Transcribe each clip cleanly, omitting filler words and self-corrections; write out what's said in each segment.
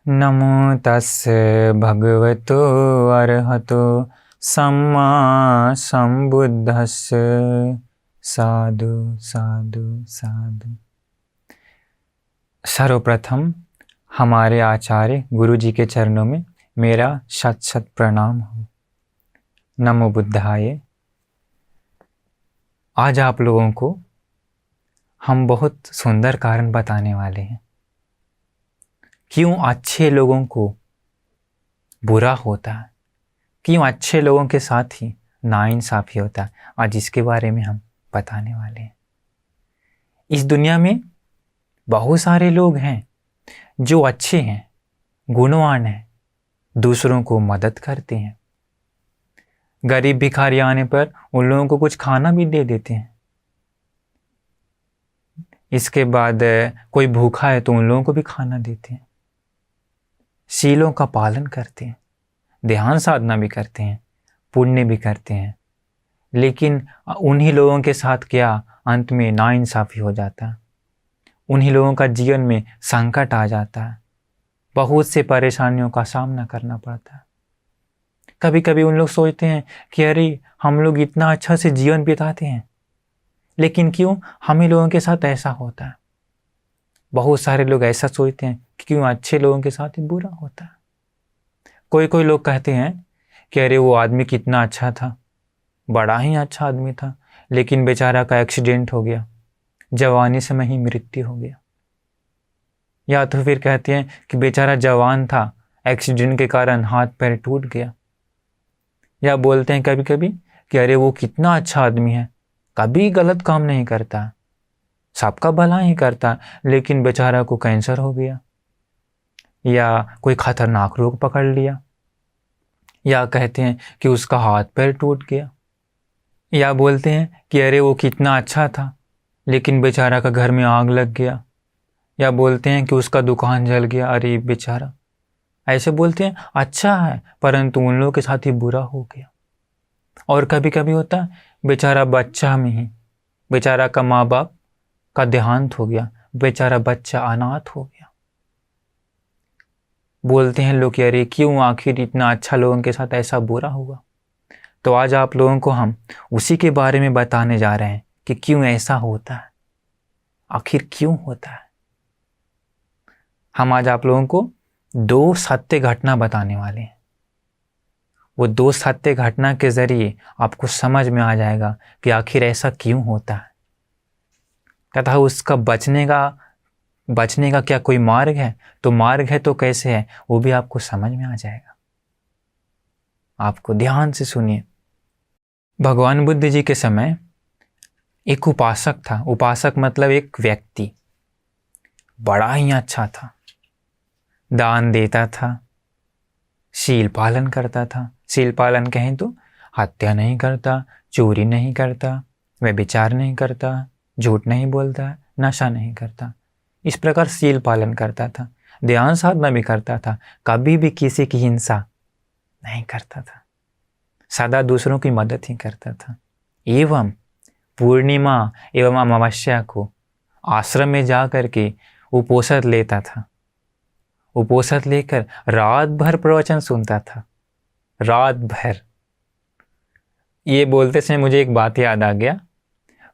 नमो तस्स भगवतो अरहतो सम्मा संबुद्धस्स। साधु साधु साधु। सर्वप्रथम हमारे आचार्य गुरु जी के चरणों में मेरा शत शत प्रणाम हो। नमो बुद्धाय। आज आप लोगों को हम बहुत सुंदर कारण बताने वाले हैं, क्यों अच्छे लोगों को बुरा होता है, क्यों अच्छे लोगों के साथ ही नाइंसाफ़ी होता है। आज इसके बारे में हम बताने वाले हैं। इस दुनिया में बहुत सारे लोग हैं जो अच्छे हैं, गुणवान हैं, दूसरों को मदद करते हैं। गरीब भिखारी आने पर उन लोगों को कुछ खाना भी दे देते हैं। इसके बाद कोई भूखा है तो उन लोगों को भी खाना देते हैं। शीलों का पालन करते हैं, ध्यान साधना भी करते हैं, पुण्य भी करते हैं। लेकिन उन्हीं लोगों के साथ क्या अंत में नाइंसाफ़ी हो जाता है। उन्हीं लोगों का जीवन में संकट आ जाता है, बहुत से परेशानियों का सामना करना पड़ता है। कभी कभी उन लोग सोचते हैं कि अरे हम लोग इतना अच्छा से जीवन बिताते हैं, लेकिन क्यों हमें लोगों के साथ ऐसा होता है। बहुत सारे लोग ऐसा सोचते हैं कि क्यों अच्छे लोगों के साथ ही बुरा होता है। कोई कोई लोग कहते हैं कि अरे वो आदमी कितना अच्छा था, बड़ा ही अच्छा आदमी था, लेकिन बेचारा का एक्सीडेंट हो गया, जवानी समय ही मृत्यु हो गया। या तो फिर कहते हैं कि बेचारा जवान था, एक्सीडेंट के कारण हाथ पैर टूट गया। या बोलते हैं कभी कभी कि अरे वो कितना अच्छा आदमी है, कभी गलत काम नहीं करता, सबका भला ही करता, लेकिन बेचारा को कैंसर हो गया या कोई खतरनाक रोग पकड़ लिया। या कहते हैं कि उसका हाथ पैर टूट गया। या बोलते हैं कि अरे वो कितना अच्छा था, लेकिन बेचारा का घर में आग लग गया। या बोलते हैं कि उसका दुकान जल गया, अरे बेचारा। ऐसे बोलते हैं अच्छा है, परंतु उन लोगों के साथ ही बुरा हो गया। और कभी कभी होता है बेचारा बच्चा में ही बेचारा का माँ बाप का देहांत हो गया, बेचारा बच्चा अनाथ हो गया। बोलते हैं लोग कि अरे क्यों आखिर इतना अच्छा लोगों के साथ ऐसा बुरा हुआ। तो आज आप लोगों को हम उसी के बारे में बताने जा रहे हैं कि क्यों ऐसा होता है, आखिर क्यों होता है। हम आज आप लोगों को 2 सत्य घटना बताने वाले हैं। वो 2 सत्य घटना के जरिए आपको समझ में आ जाएगा कि आखिर ऐसा क्यों होता है, तथा उसका बचने का क्या कोई मार्ग है। तो मार्ग है तो कैसे है, वो भी आपको समझ में आ जाएगा। आपको ध्यान से सुनिए। भगवान बुद्ध जी के समय एक उपासक था। उपासक मतलब एक व्यक्ति, बड़ा ही अच्छा था, दान देता था, शील पालन करता था। शील पालन कहें तो हत्या नहीं करता, चोरी नहीं करता, व्यभिचार नहीं करता, झूठ नहीं बोलता, नशा नहीं करता। इस प्रकार शील पालन करता था, ध्यान साधना भी करता था, कभी भी किसी की हिंसा नहीं करता था, सदा दूसरों की मदद ही करता था। एवं पूर्णिमा एवं अमावस्या को आश्रम में जा करके उपोषण लेता था। उपोषण लेकर रात भर प्रवचन सुनता था, रात भर। ये बोलते समय मुझे एक बात याद आ गया।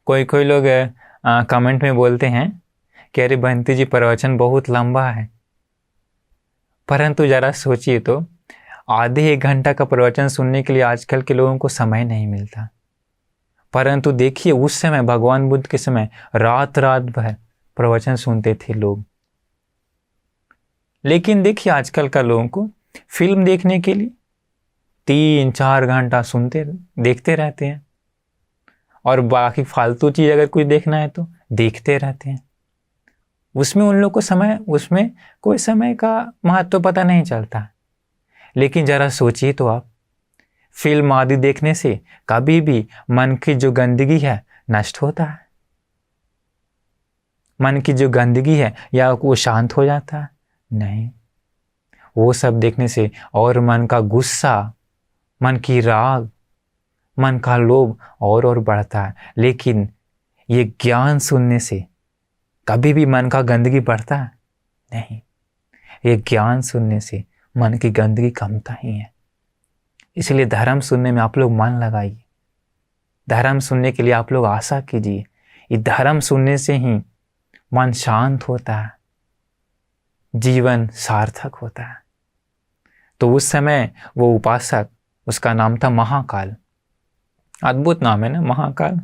कोई कोई लोग कमेंट में बोलते हैं कि अरे बंटी जी प्रवचन बहुत लंबा है, परंतु जरा सोचिए तो आधे 1 घंटा का प्रवचन सुनने के लिए आजकल के लोगों को समय नहीं मिलता। परंतु देखिए उस समय भगवान बुद्ध के समय रात रात भर प्रवचन सुनते थे लोग। लेकिन देखिए आजकल का लोगों को फिल्म देखने के लिए 3-4 घंटा देखते रहते हैं, और बाकी फालतू चीज़ अगर कुछ देखना है तो देखते रहते हैं। उसमें उन लोग को उसमें कोई समय का महत्व पता नहीं चलता। लेकिन ज़रा सोचिए तो आप, फिल्म आदि देखने से कभी भी मन की जो गंदगी है नष्ट होता है? मन की जो गंदगी है या वो शांत हो जाता है? नहीं। वो सब देखने से और मन का गुस्सा, मन की राग, मन का लोभ और बढ़ता है। लेकिन ये ज्ञान सुनने से कभी भी मन का गंदगी बढ़ता है? नहीं। ये ज्ञान सुनने से मन की गंदगी कमता ही है। इसलिए धर्म सुनने में आप लोग मन लगाइए, धर्म सुनने के लिए आप लोग आशा कीजिए। ये धर्म सुनने से ही मन शांत होता है, जीवन सार्थक होता है। तो उस समय वो उपासक, उसका नाम था महाकाल, अद्भुत नाम है ना महाकाल।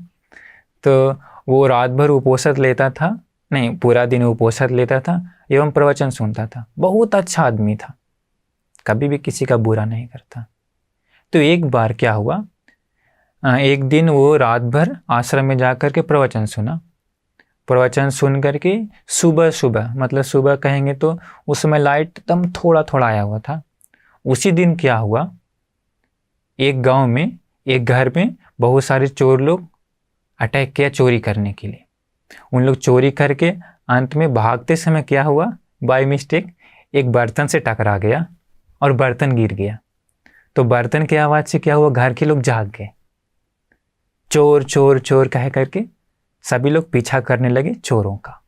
तो वो रात भर उपोषण लेता था, नहीं पूरा दिन उपोषण लेता था एवं प्रवचन सुनता था। बहुत अच्छा आदमी था, कभी भी किसी का बुरा नहीं करता। तो एक बार क्या हुआ, एक दिन वो रात भर आश्रम में जाकर के प्रवचन सुना। प्रवचन सुन करके सुबह सुबह, मतलब सुबह कहेंगे तो उस समय लाइट एकदम थोड़ा थोड़ा आया हुआ था। उसी दिन क्या हुआ, एक गांव में एक घर में बहुत सारे चोर लोग अटैक किया चोरी करने के लिए। उन लोग चोरी करके अंत में भागते समय क्या हुआ, बाय मिस्टेक एक बर्तन से टकरा गया और बर्तन गिर गया। तो बर्तन की आवाज़ से क्या हुआ, घर के लोग जाग गए। चोर चोर चोर कह करके सभी लोग पीछा करने लगे चोरों का।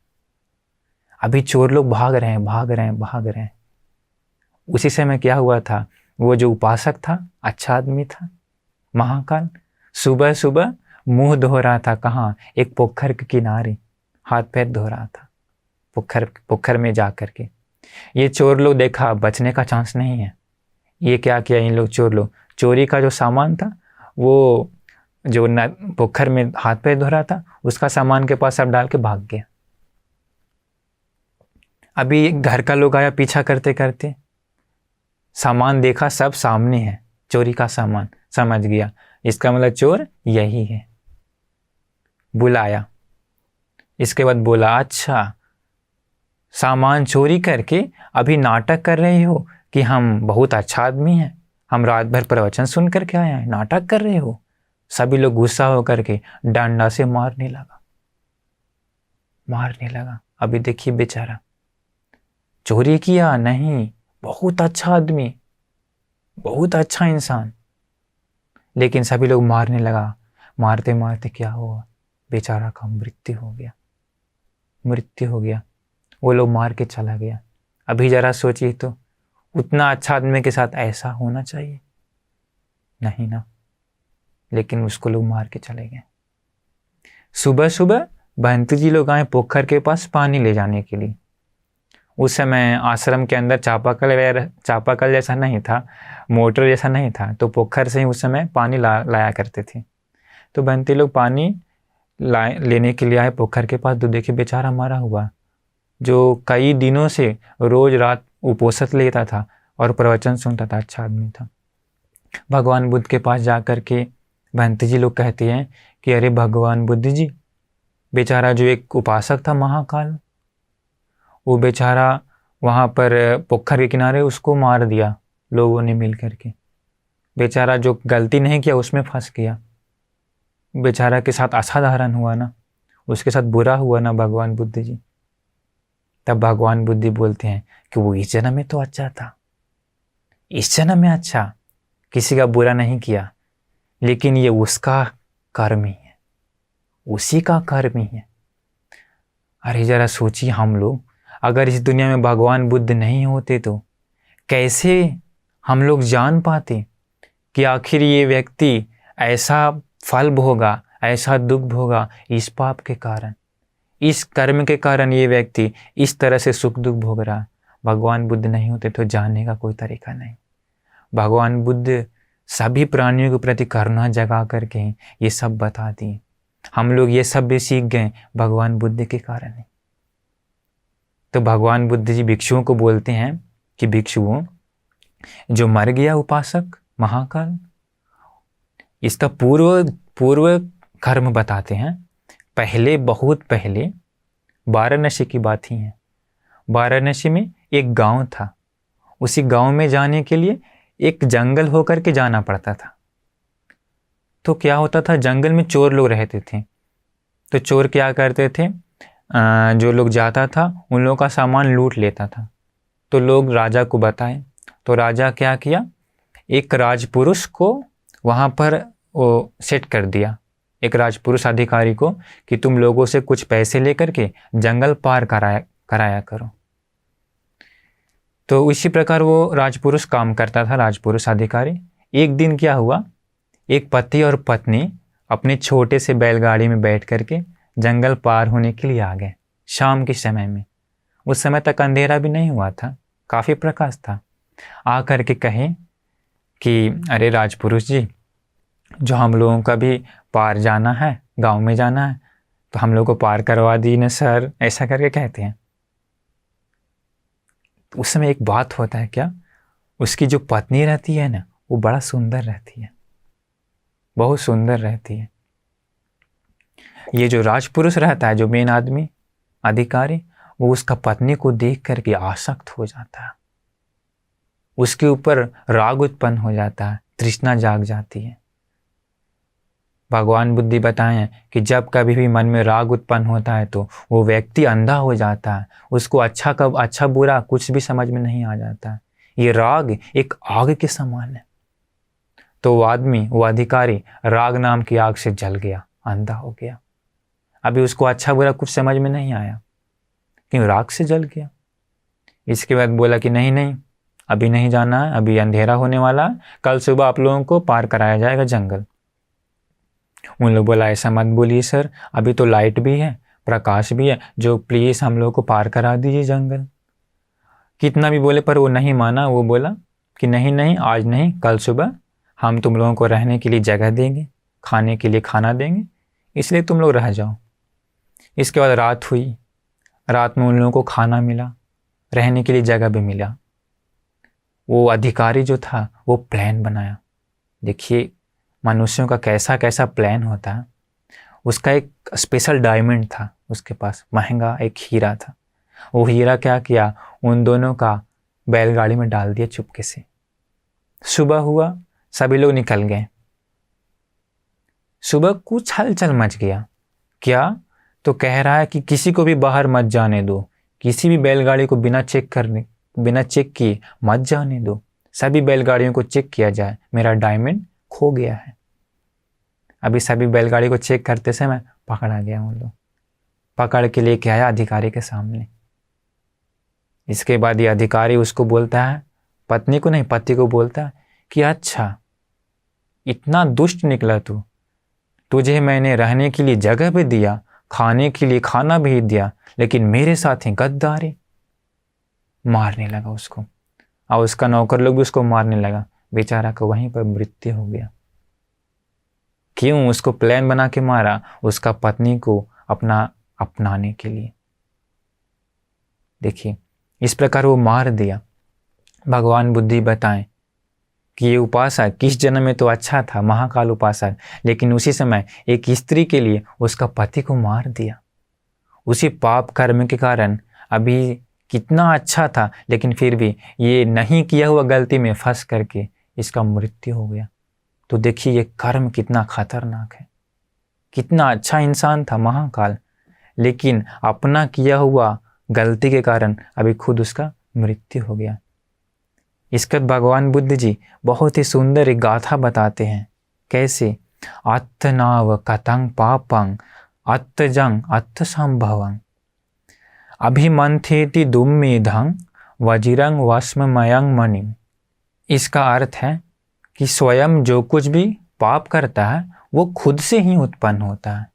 अभी चोर लोग भाग रहे हैं भाग रहे हैं भाग रहे हैं। उसी समय क्या हुआ था, वो जो उपासक था, अच्छा आदमी था, महाकाल, सुबह सुबह मुंह धो रहा था। कहाँ, एक पोखर के किनारे हाथ पैर धो रहा था, पोखर में जा करके। ये चोर लोग देखा बचने का चांस नहीं है। ये क्या किया इन लोग, चोर लोग, चोरी का जो सामान था वो जो पोखर में हाथ पैर धो रहा था उसका सामान के पास सब डाल के भाग गया। अभी घर का लोग आया पीछा करते करते, सामान देखा सब सामने है, चोरी का सामान, समझ गया इसका मतलब चोर यही है। बुलाया, इसके बाद बोला अच्छा सामान चोरी करके अभी नाटक कर रहे हो कि हम बहुत अच्छा आदमी हैं, हम रात भर प्रवचन सुन करके आए हैं, नाटक कर रहे हो। सभी लोग गुस्सा होकर के डंडा से मारने लगा। अभी देखिए बेचारा, चोरी किया नहीं, बहुत अच्छा आदमी, बहुत अच्छा इंसान, लेकिन सभी लोग मारने लगा। मारते मारते क्या हुआ, बेचारा का मृत्यु हो गया। वो लोग मार के चला गया। अभी जरा सोचिए तो, उतना अच्छा आदमी के साथ ऐसा होना चाहिए नहीं ना, लेकिन उसको लोग मार के चले गए। सुबह सुबह बहंती जी लोग आए पोखर के पास पानी ले जाने के लिए। उस समय आश्रम के अंदर चापाकल जैसा नहीं था, मोटर जैसा नहीं था, तो पोखर से ही उस समय पानी लाया करते थे। तो बहंती लोग पानी लेने के लिए आए पोखर के पास। तो देखिए बेचारा मरा हुआ, जो कई दिनों से रोज रात उपोषण लेता था और प्रवचन सुनता था, अच्छा आदमी था। भगवान बुद्ध के पास जा कर के बहंती जी लोग कहते हैं कि अरे भगवान बुद्ध जी, बेचारा जो एक उपासक था महाकाल, वो बेचारा वहाँ पर पोखर के किनारे उसको मार दिया लोगों ने मिल करके। बेचारा जो गलती नहीं किया उसमें फंस गया, बेचारा के साथ असाधारण हुआ ना, उसके साथ बुरा हुआ ना भगवान बुद्ध जी। तब भगवान बुद्ध बोलते हैं कि वो इस जन्म में तो अच्छा था, इस जन्म में अच्छा, किसी का बुरा नहीं किया, लेकिन ये उसका कर्म ही है, उसी का कर्म ही है। अरे जरा सोचिए, हम लोग अगर इस दुनिया में भगवान बुद्ध नहीं होते तो कैसे हम लोग जान पाते कि आखिर ये व्यक्ति ऐसा फल भोगा, ऐसा दुख भोगा इस पाप के कारण, इस कर्म के कारण ये व्यक्ति इस तरह से सुख दुख भोग रहा। भगवान बुद्ध नहीं होते तो जानने का कोई तरीका नहीं। भगवान बुद्ध सभी प्राणियों के प्रति करुणा जगा करके ये सब बता दिए। हम लोग ये सब भी सीख गए भगवान बुद्ध के कारण ही। तो भगवान बुद्ध जी भिक्षुओं को बोलते हैं कि भिक्षुओं, जो मर गया उपासक महाकाल, इसका पूर्व कर्म बताते हैं। पहले, बहुत पहले वाराणसी की बात ही है। वाराणसी में एक गांव था, उसी गांव में जाने के लिए एक जंगल होकर के जाना पड़ता था। तो क्या होता था, जंगल में चोर लोग रहते थे। तो चोर क्या करते थे, जो लोग जाता था उन लोगों का सामान लूट लेता था। तो लोग राजा को बताए, तो राजा क्या किया, एक राजपुरुष को वहाँ पर वो सेट कर दिया, एक राजपुरुष अधिकारी को, कि तुम लोगों से कुछ पैसे लेकर के जंगल पार कराया करो। तो इसी प्रकार वो राजपुरुष काम करता था, राजपुरुष अधिकारी। एक दिन क्या हुआ, एक पति और पत्नी अपने छोटे से बैलगाड़ी में बैठ करके जंगल पार होने के लिए आ गए शाम के समय में। उस समय तक अंधेरा भी नहीं हुआ था, काफ़ी प्रकाश था। आ कर के कहे कि अरे राजपुरुष जी, जो हम लोगों का भी पार जाना है, गांव में जाना है, तो हम लोग को पार करवा दी ना सर, ऐसा करके कहते हैं। उस समय एक बात होता है क्या, उसकी जो पत्नी रहती है ना, वो बड़ा सुंदर रहती है, बहुत सुंदर रहती है। ये जो राजपुरुष रहता है, जो मेन आदमी अधिकारी, वो उसका पत्नी को देख करके आसक्त हो जाता है, उसके ऊपर राग उत्पन्न हो जाता है, तृष्णा जाग जाती है। भगवान बुद्धि बताएं कि जब कभी भी मन में राग उत्पन्न होता है तो वो व्यक्ति अंधा हो जाता है, उसको अच्छा कब अच्छा बुरा कुछ भी समझ में नहीं आ जाता है। ये राग एक आग के समान है। तो वो आदमी, वो अधिकारी राग नाम की आग से जल गया, अंधा हो गया। अभी उसको अच्छा बुरा कुछ समझ में नहीं आया, क्यों, राग से जल गया। इसके बाद बोला कि नहीं नहीं, अभी नहीं जाना है, अभी अंधेरा होने वाला है, कल सुबह आप लोगों को पार कराया जाएगा जंगल। उन लोग बोला ऐसा मत बोलिए सर, अभी तो लाइट भी है, प्रकाश भी है, जो प्लीज़ हम लोग को पार करा दीजिए जंगल। कितना भी बोले पर वो नहीं माना। वो बोला कि नहीं नहीं, आज नहीं, कल सुबह हम तुम लोगों को रहने के लिए जगह देंगे, खाने के लिए खाना देंगे, इसलिए तुम लोग रह जाओ। इसके बाद रात हुई, रात में उन लोगों को खाना मिला, रहने के लिए जगह भी मिला। वो अधिकारी जो था वो प्लान बनाया। देखिए मनुष्यों का कैसा कैसा प्लान होता है। उसका एक स्पेशल डायमंड था उसके पास, महंगा एक हीरा था। वो हीरा क्या किया, उन दोनों का बैलगाड़ी में डाल दिया चुपके से। सुबह हुआ, सभी लोग निकल गए। सुबह कुछ हलचल मच गया। क्या, तो कह रहा है कि किसी को भी बाहर मत जाने दो, किसी भी बैलगाड़ी को बिना चेक किए मत जाने दो, सभी बैलगाड़ियों को चेक किया जाए, मेरा डायमंड खो गया है। अभी सभी बैलगाड़ी को चेक करते समय पकड़ा गया। उन लोग पकड़ के लेके आया अधिकारी के सामने। इसके बाद ये अधिकारी उसको बोलता है, पत्नी को नहीं, पति को बोलता है कि अच्छा इतना दुष्ट निकला तू, तुझे मैंने रहने के लिए जगह भी दिया, खाने के लिए खाना भी दिया, लेकिन मेरे साथ ही गद्दारी। मारने लगा उसको, और उसका नौकर लोग भी उसको मारने लगा। बेचारा को वहीं पर मृत्यु हो गया। क्यों, उसको प्लान बना के मारा, उसका पत्नी को अपनाने के लिए। देखिए इस प्रकार वो मार दिया। भगवान बुद्धि बताएं कि ये उपासक किस जन्म में तो अच्छा था, महाकाल उपासक, लेकिन उसी समय एक स्त्री के लिए उसका पति को मार दिया। उसी पाप कर्म के कारण अभी कितना अच्छा था, लेकिन फिर भी ये नहीं किया हुआ गलती में फंस करके इसका मृत्यु हो गया। तो देखिए ये कर्म कितना खतरनाक है। कितना अच्छा इंसान था महाकाल, लेकिन अपना किया हुआ गलती के कारण अभी खुद उसका मृत्यु हो गया। इसके बाद भगवान बुद्ध जी बहुत ही सुंदर एक गाथा बताते हैं। कैसे, अत्तनाव कतंग पापंग अत्तजंग अत्त संभवं अभिमंथेति दुम्मेधं वज्रंग वस्ममयं मणिं। इसका अर्थ है कि स्वयं जो कुछ भी पाप करता है वो खुद से ही उत्पन्न होता है।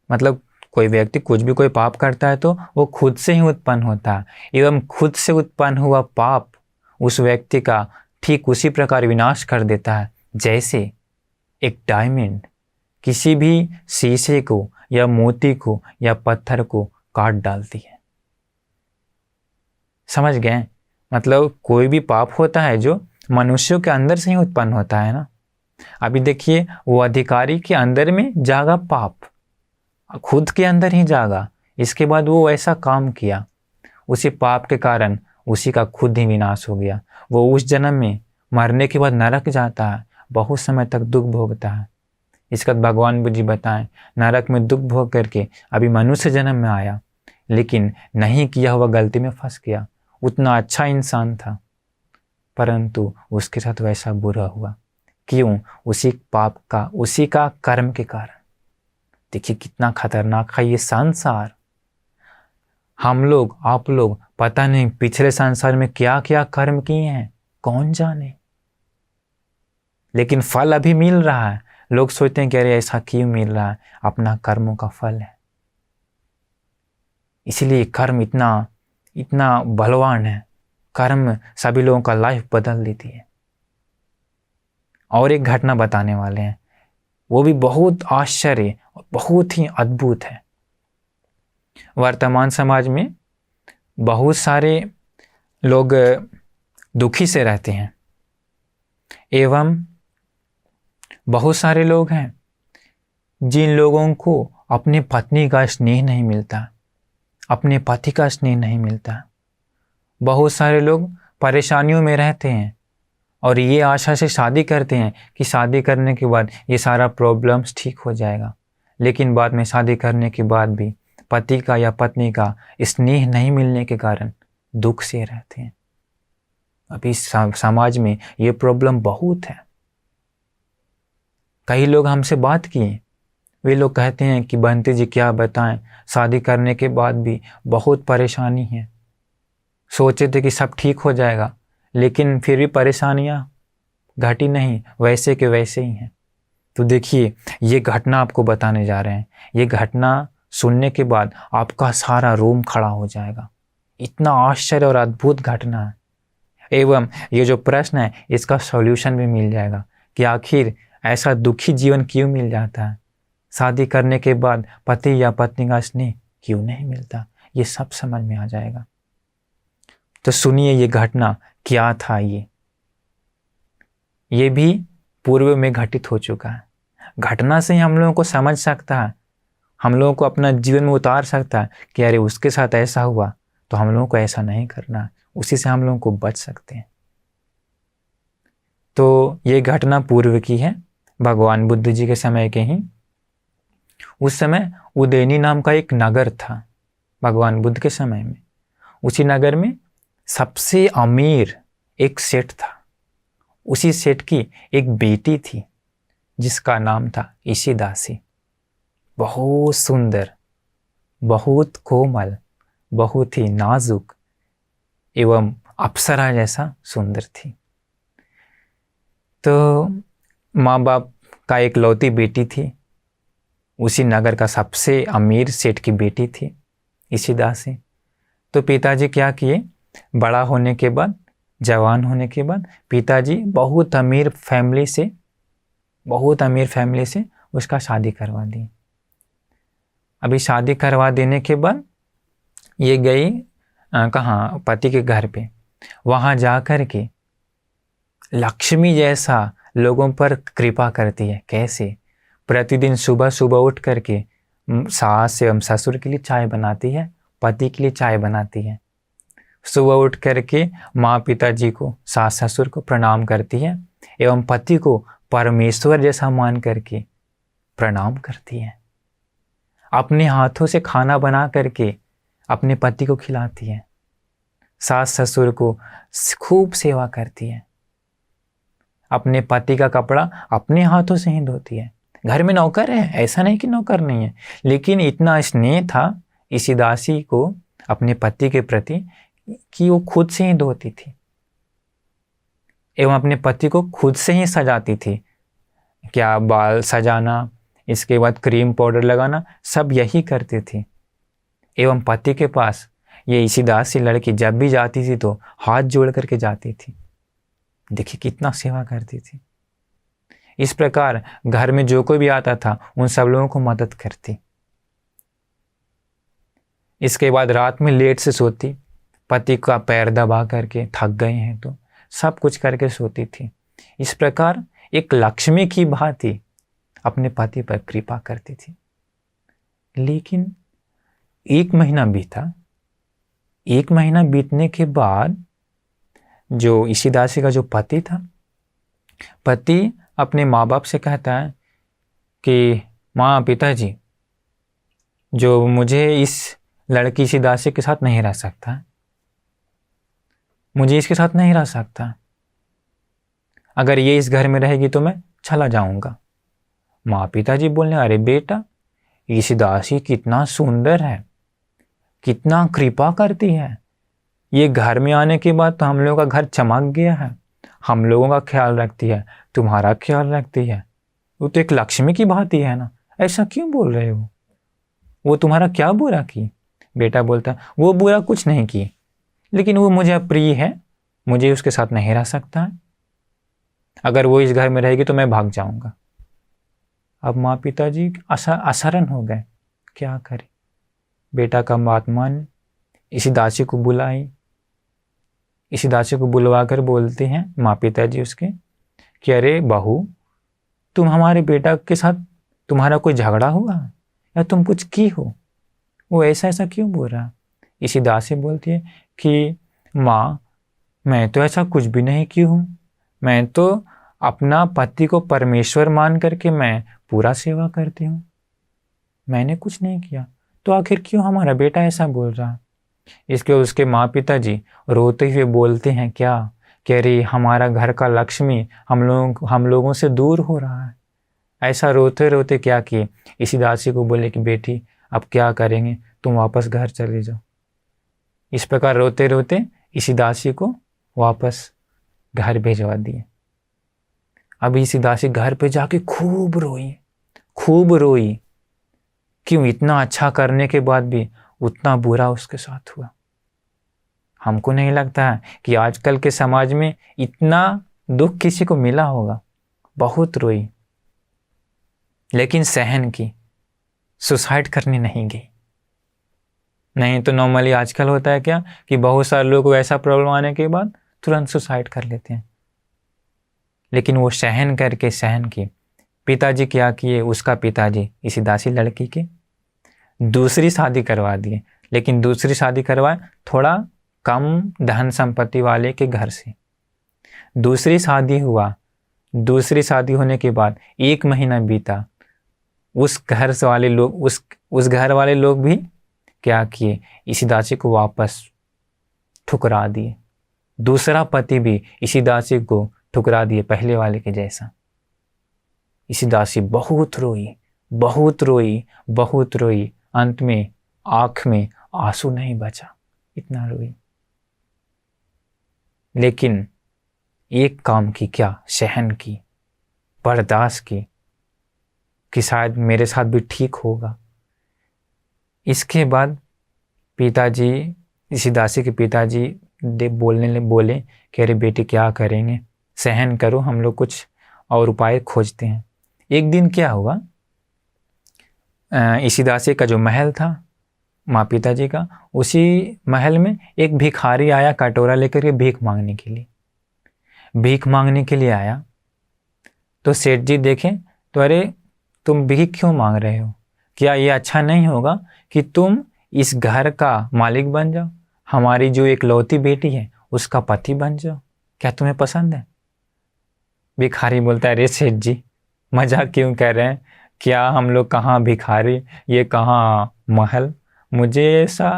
मतलब कोई व्यक्ति कुछ भी कोई पाप करता है तो वो खुद से ही उत्पन्न होता है, एवं खुद से उत्पन्न हुआ पाप उस व्यक्ति का ठीक उसी प्रकार विनाश कर देता है, जैसे एक डायमंड किसी भी शीशे को या मोती को या पत्थर को काट डालती है। समझ गए? मतलब कोई भी पाप होता है जो मनुष्यों के अंदर से ही उत्पन्न होता है ना। अभी देखिए वो अधिकारी के अंदर में जागा पाप, खुद के अंदर ही जागा, इसके बाद वो ऐसा काम किया, उसी पाप के कारण उसी का खुद ही विनाश हो गया। वो उस जन्म में मरने के बाद नरक जाता है, बहुत समय तक दुख भोगता है। इसका भगवान बुद्धि बताएं, नरक में दुख भोग करके अभी मनुष्य जन्म में आया, लेकिन नहीं किया हुआ गलती में फंस गया। उतना अच्छा इंसान था, परंतु उसके साथ वैसा बुरा हुआ। क्यों? उसी पाप का, उसी का कर्म के कारण। देखिए कितना खतरनाक है ये संसार। हम लोग, आप लोग पता नहीं पिछले संसार में क्या क्या कर्म किए हैं, कौन जाने, लेकिन फल अभी मिल रहा है। लोग सोचते हैं कि अरे ऐसा क्यों मिल रहा है, अपना कर्मों का फल है। इसीलिए कर्म इतना इतना बलवान है। कर्म सभी लोगों का लाइफ बदल देती है। और एक घटना बताने वाले हैं, वो भी बहुत आश्चर्य और बहुत ही अद्भुत है। वर्तमान समाज में बहुत सारे लोग दुखी से रहते हैं, एवं बहुत सारे लोग हैं जिन लोगों को अपने पत्नी का स्नेह नहीं मिलता, अपने पति का स्नेह नहीं मिलता। बहुत सारे लोग परेशानियों में रहते हैं और ये आशा से शादी करते हैं कि शादी करने के बाद ये सारा प्रॉब्लम्स ठीक हो जाएगा, लेकिन बाद में शादी करने के बाद भी पति का या पत्नी का स्नेह नहीं मिलने के कारण दुख से रहते हैं। अभी समाज में ये प्रॉब्लम बहुत है। कई लोग हमसे बात किए, वे लोग कहते हैं कि बंटी जी क्या बताएं, शादी करने के बाद भी बहुत परेशानी है। सोचे थे कि सब ठीक हो जाएगा, लेकिन फिर भी परेशानियां घटी नहीं, वैसे के वैसे ही हैं। तो देखिए, ये घटना आपको बताने जा रहे हैं। ये घटना सुनने के बाद आपका सारा रोम खड़ा हो जाएगा। इतना आश्चर्य और अद्भुत घटना है। एवं ये जो प्रश्न है इसका सॉल्यूशन भी मिल जाएगा कि आखिर ऐसा दुखी जीवन क्यों मिल जाता है, शादी करने के बाद पति या पत्नी का स्नेह क्यों नहीं मिलता, ये सब समझ में आ जाएगा। तो सुनिए ये घटना क्या था। ये भी पूर्व में घटित हो चुका है। घटना से ही हम लोगों को समझ सकता है, हम लोगों को अपना जीवन में उतार सकता है कि अरे उसके साथ ऐसा हुआ तो हम लोगों को ऐसा नहीं करना, उसी से हम लोगों को बच सकते हैं। तो ये घटना पूर्व की है, भगवान बुद्ध जी के समय के ही। उस समय उज्जैनी नाम का एक नगर था भगवान बुद्ध के समय में। उसी नगर में सबसे अमीर एक सेठ था। उसी सेठ की एक बेटी थी जिसका नाम था इशिदासी। बहुत सुंदर, बहुत कोमल, बहुत ही नाजुक एवं अप्सरा जैसा सुंदर थी। तो माँ बाप का एक लौती बेटी थी, उसी नगर का सबसे अमीर सेठ की बेटी थी इशिदासी। तो पिताजी क्या किए, बड़ा होने के बाद, जवान होने के बाद पिताजी बहुत अमीर फैमिली से उसका शादी करवा दी। अभी शादी करवा देने के बाद ये गई कहाँ, पति के घर पे। वहाँ जा कर के लक्ष्मी जैसा लोगों पर कृपा करती है। कैसे? प्रतिदिन सुबह सुबह उठ करके सास एवं ससुर के लिए चाय बनाती है, पति के लिए चाय बनाती है। सुबह उठ करके माँ पिताजी को, सास ससुर को प्रणाम करती है एवं पति को परमेश्वर जैसा मान करके प्रणाम करती है। अपने हाथों से खाना बना करके अपने पति को खिलाती है। सास ससुर को खूब सेवा करती है। अपने पति का कपड़ा अपने हाथों से ही धोती है। घर में नौकर है, ऐसा नहीं कि नौकर नहीं है, लेकिन इतना स्नेह था इशिदासी को अपने पति के प्रति कि वो खुद से ही धोती थी एवं अपने पति को खुद से ही सजाती थी। क्या बाल सजाना, इसके बाद क्रीम पाउडर लगाना, सब यही करती थी। एवं पति के पास ये इशिदासी लड़की जब भी जाती थी तो हाथ जोड़ करके जाती थी। देखिए कितना सेवा करती थी। इस प्रकार घर में जो कोई भी आता था उन सब लोगों को मदद करती। इसके बाद रात में लेट से सोती, पति का पैर दबा करके, थक गए हैं तो सब कुछ करके सोती थी। इस प्रकार एक लक्ष्मी की भांति अपने पति पर कृपा करती थी। लेकिन एक महीना बीता। एक महीना बीतने के बाद जो इशिदासी का जो पति था, पति अपने माँ बाप से कहता है कि माँ पिताजी, जो मुझे इस लड़की इशिदासी के साथ नहीं रह सकता, मुझे इसके साथ नहीं रह सकता। अगर ये इस घर में रहेगी तो मैं चला जाऊंगा। माँ पिताजी बोलने, अरे बेटा, इशिदासी कितना सुंदर है, कितना कृपा करती है। ये घर में आने के बाद तो हम लोगों का घर चमक गया है, हम लोगों का ख्याल रखती है, तुम्हारा ख्याल रखती है। वो तो एक लक्ष्मी की भांति है ना, ऐसा क्यों बोल रहे हो? वो तुम्हारा क्या बुरा की? बेटा बोलता, वो बुरा कुछ नहीं की, लेकिन वो मुझे प्रिय है, मुझे उसके साथ नहीं रह सकता है। अगर वो इस घर में रहेगी तो मैं भाग जाऊंगा। अब माँ पिताजी असरन हो गए, क्या करे। बेटा का बात मान, इसी दासी को बुलाई, इसी दासी को बुलवा कर बोलते हैं माँ पिताजी उसके कि अरे बहू, तुम हमारे बेटा के साथ, तुम्हारा कोई झगड़ा हुआ या तुम कुछ की हो? वो ऐसा ऐसा क्यों बोल रहा? इसी दासी बोलती है कि माँ, मैं तो ऐसा कुछ भी नहीं की हूँ, मैं तो अपना पति को परमेश्वर मान करके मैं पूरा सेवा करती हूँ, मैंने कुछ नहीं किया, तो आखिर क्यों हमारा बेटा ऐसा बोल रहा? इसके उसके माँ पिताजी रोते हुए बोलते हैं क्या, कह रही हमारा घर का लक्ष्मी हम लोगों से दूर हो रहा है। ऐसा रोते रोते क्या किए, इसी दासी को बोले कि बेटी अब क्या करेंगे, तुम वापस घर चले जाओ। इस प्रकार रोते रोते इसी दासी को वापस घर भेजवा दिए। अब इसी दासी घर पे जाके खूब रोई, खूब रोई। क्यों? इतना अच्छा करने के बाद भी उतना बुरा उसके साथ हुआ। हमको नहीं लगता है कि आजकल के समाज में इतना दुख किसी को मिला होगा। बहुत रोई, लेकिन सहन की, सुसाइड करने नहीं गई। नहीं तो नॉर्मली आजकल होता है क्या कि बहुत सारे लोगों को ऐसा प्रॉब्लम आने के बाद तुरंत सुसाइड कर लेते हैं, लेकिन वो सहन करके, सहन की। पिताजी क्या किए, उसका पिताजी इसी दासी लड़की के दूसरी शादी करवा दिए, लेकिन दूसरी शादी करवाए थोड़ा कम धन संपत्ति वाले के घर से। दूसरी शादी हुआ, दूसरी शादी होने के बाद 1 महीना बीता, उस घर से वाले लोग, उस घर वाले लोग भी क्या किए, इसी दासी को वापस ठुकरा दिए। दूसरा पति भी इसी दासी को ठुकरा दिए, पहले वाले के जैसा। इसी दासी बहुत रोई, बहुत रोई, बहुत रोई, अंत में आंख में आंसू नहीं बचा, इतना रोई। लेकिन एक काम की, क्या? सहन की, बर्दाश्त की कि शायद मेरे साथ भी ठीक होगा। इसके बाद पिताजी, इसी दासी के पिताजी बोले कि अरे बेटी क्या करेंगे, सहन करो, हम लोग कुछ और उपाय खोजते हैं। एक दिन क्या हुआ, इसी दासी का जो महल था माँ पिताजी का, उसी महल में एक भिखारी आया कटोरा लेकर के भीख मांगने के लिए। भीख मांगने के लिए आया तो सेठ जी देखे तो अरे तुम भीख क्यों मांग रहे हो? क्या ये अच्छा नहीं होगा कि तुम इस घर का मालिक बन जाओ, हमारी जो इकलौती बेटी है उसका पति बन जाओ, क्या तुम्हें पसंद है? भिखारी बोलता है अरे सेठ जी मजाक क्यों कर रहे हैं, क्या हम लोग कहाँ भिखारी, ये कहाँ महल, मुझे ऐसा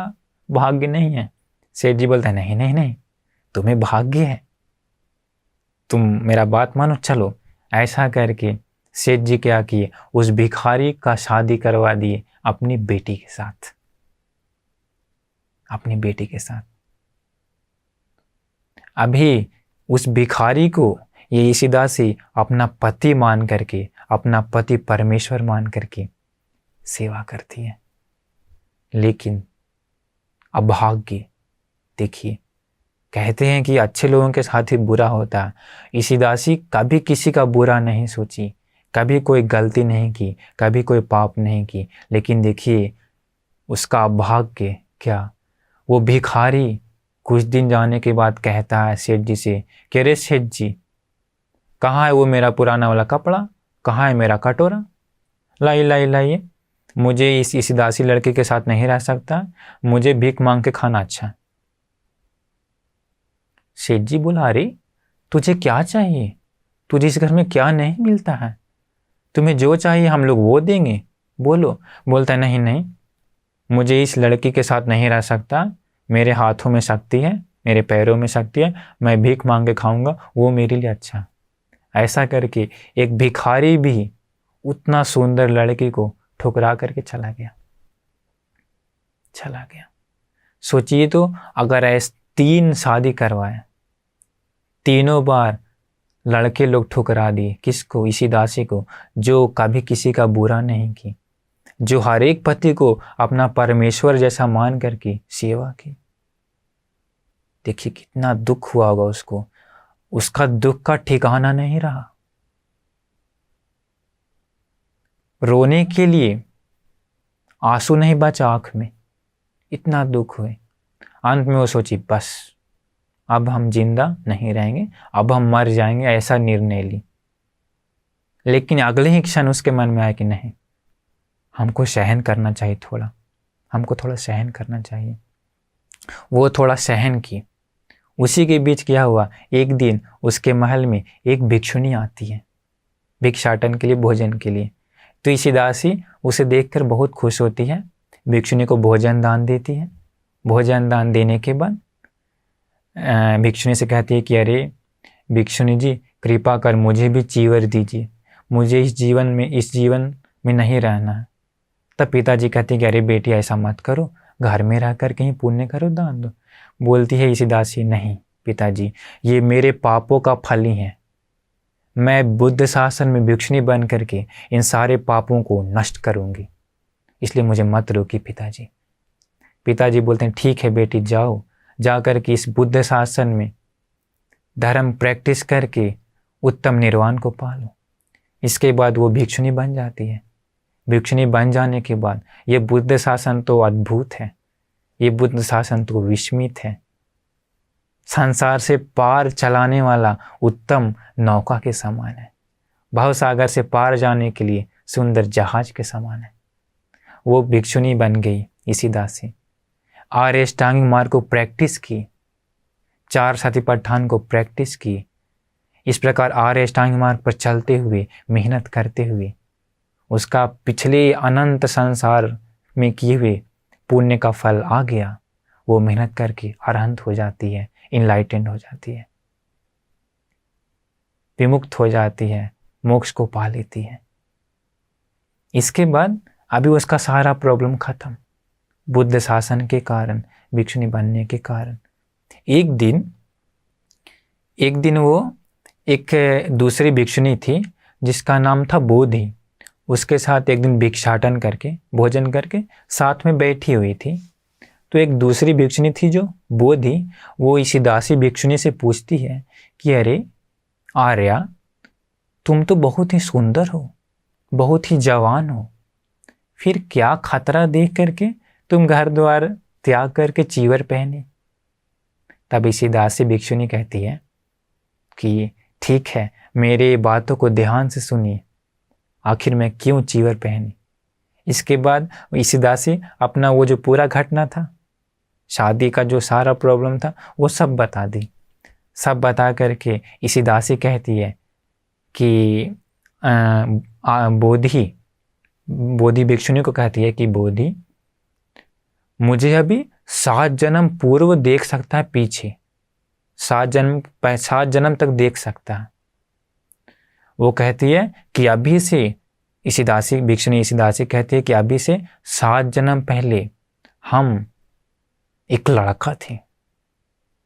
भाग्य नहीं है। सेठ जी बोलता है नहीं नहीं नहीं, तुम्हें भाग्य है, तुम मेरा बात मानो, चलो। ऐसा करके सेठ जी क्या किए, उस भिखारी का शादी करवा दिए अपनी बेटी के साथ, अपनी बेटी के साथ। अभी उस भिखारी को ये इसी दासी अपना पति मान करके, अपना पति परमेश्वर मान करके सेवा करती है। लेकिन अभाग्य, देखिए कहते हैं कि अच्छे लोगों के साथ ही बुरा होता है। इसी दासी कभी किसी का बुरा नहीं सोची, कभी कोई गलती नहीं की, कभी कोई पाप नहीं की, लेकिन देखिए उसका अभाग्य क्या, वो भिखारी कुछ दिन जाने के बाद कहता है सेठ जी से कि अरे सेठ जी, कहाँ है वो मेरा पुराना वाला कपड़ा, कहाँ है मेरा कटोरा, लाइए, मुझे इस दासी लड़के के साथ नहीं रह सकता, मुझे भीख मांग के खाना अच्छा। सेठ जी बोला अरे तुझे क्या चाहिए, तुझे इस घर में क्या नहीं मिलता है, तुम्हें जो चाहिए हम लोग वो देंगे, बोलो। बोलता है नहीं नहीं, मुझे इस लड़की के साथ नहीं रह सकता, मेरे हाथों में शक्ति है, मेरे पैरों में शक्ति है, मैं भीख मांग के खाऊंगा, वो मेरे लिए अच्छा। ऐसा करके एक भिखारी भी उतना सुंदर लड़की को ठुकरा करके चला गया। सोचिए तो, अगर ऐसे 3 शादी करवाए, तीनों बार लड़के लोग ठुकरा दिए, किसको? इसी दासी को, जो कभी किसी का बुरा नहीं की, जो हर एक पति को अपना परमेश्वर जैसा मान करके सेवा की। देखिए कितना दुख हुआ होगा उसको, उसका दुख का ठिकाना नहीं रहा। रोने के लिए आंसू नहीं बचा आंख में, इतना दुख हुए। अंत में वो सोची बस अब हम जिंदा नहीं रहेंगे, अब हम मर जाएंगे, ऐसा निर्णय ली। लेकिन अगले ही क्षण उसके मन में आया कि नहीं, हमको सहन करना चाहिए, हमको थोड़ा सहन करना चाहिए। वो थोड़ा सहन की। उसी के बीच क्या हुआ, एक दिन उसके महल में एक भिक्षुणी आती है भिक्षाटन के लिए, भोजन के लिए। तो इसी दासी उसे देखकर बहुत खुश होती है, भिक्षुणी को भोजन दान देती है। भोजन दान देने के बाद भिक्षुणी से कहती है कि अरे भिक्षुणी जी, कृपा कर मुझे भी चीवर दीजिए, मुझे इस जीवन में नहीं रहना है। तब पिताजी कहते हैं कि अरे बेटी ऐसा मत करो, घर में रहकर कहीं पुण्य करो, दान दो। बोलती है इसी दासी, नहीं पिताजी, ये मेरे पापों का फल ही है, मैं बुद्ध शासन में भिक्षुणी बन करके इन सारे पापों को नष्ट करूंगी, इसलिए मुझे मत रोकी पिताजी। पिताजी बोलते हैं ठीक है बेटी, जाओ, जा कर के इस बुद्ध शासन में धर्म प्रैक्टिस करके उत्तम निर्वाण को पालो। इसके बाद वो भिक्षुणी बन जाती है। भिक्षुणी बन जाने के बाद ये बुद्ध शासन तो अद्भुत है, ये बुद्ध शासन तो विस्मित है, संसार से पार चलाने वाला उत्तम नौका के समान है, भवसागर से पार जाने के लिए सुंदर जहाज के समान है। वो भिक्षुणी बन गई इसी दासी, आर्य अष्टांगिक मार्ग को प्रैक्टिस की, 4 सतिपट्ठान को प्रैक्टिस की। इस प्रकार आर्य अष्टांगिक मार्ग पर चलते हुए, मेहनत करते हुए, उसका पिछले अनंत संसार में किए हुए पुण्य का फल आ गया। वो मेहनत करके अरहंत हो जाती है, इनलाइटेंड हो जाती है, विमुक्त हो जाती है, मोक्ष को पा लेती है। इसके बाद अभी उसका सारा प्रॉब्लम खत्म, बुद्ध शासन के कारण, भिक्षुणी बनने के कारण। एक दिन वो एक दूसरी भिक्षुणी थी जिसका नाम था बोधि, उसके साथ एक दिन भिक्षाटन करके, भोजन करके साथ में बैठी हुई थी। तो एक दूसरी भिक्षुणी थी जो बोधि, वो इसी दासी भिक्षुणी से पूछती है कि अरे आर्या, तुम तो बहुत ही सुंदर हो, बहुत ही जवान हो, फिर क्या खतरा देख करके तुम घर द्वार त्याग करके चीवर पहने? तब इसी दासी भिक्षुणी कहती है कि ठीक है, मेरे बातों को ध्यान से सुनिए, आखिर मैं क्यों चीवर पहनी। इसके बाद इसी दासी अपना वो जो पूरा घटना था, शादी का जो सारा प्रॉब्लम था, वो सब बता दी। सब बता करके इसी दासी कहती है कि बोधि भिक्षुणी को कहती है कि बोधि, मुझे अभी 7 जन्म पूर्व देख सकता है, पीछे 7 जन्म तक देख सकता है। वो कहती है कि अभी से, इसी दासी भिक्षुणी इसी दासी कहती है कि अभी से 7 जन्म पहले हम एक लड़का थे।